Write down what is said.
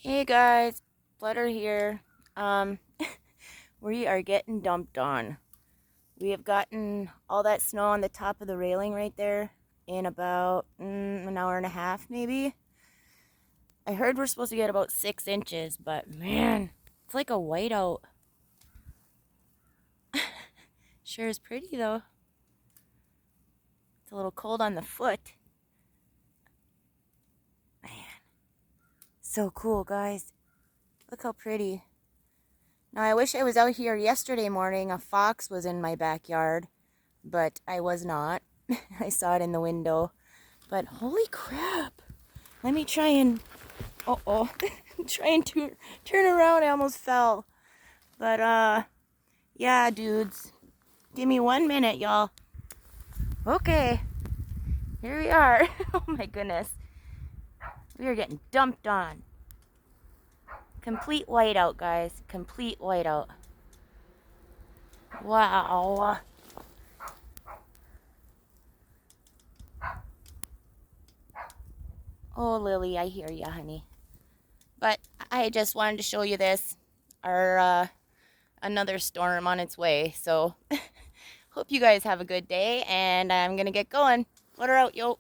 Hey guys, Flutter here. Um, we are getting dumped on. We have gotten all that snow on the top of the railing right there in about an hour and a half, maybe. I heard we're supposed to get about 6 inches, but man, it's like a whiteout. Sure is pretty though. It's a little cold on the foot. Man, so cool, guys. Look how pretty. Now, I wish I was out here yesterday morning. A fox was in my backyard, but I was not. I saw it in the window. But holy crap. Let me try and... Uh-oh. Try and turn around. I almost fell. But, yeah, dudes. Give me 1 minute, y'all. Okay. Here we are. Oh, my goodness. We are getting dumped on. Complete whiteout, guys. Complete whiteout. Wow. Oh, Lily, I hear ya, honey. But I just wanted to show you this. Our, another storm on its way. So, hope you guys have a good day, and I'm gonna get going. Let her out, yo.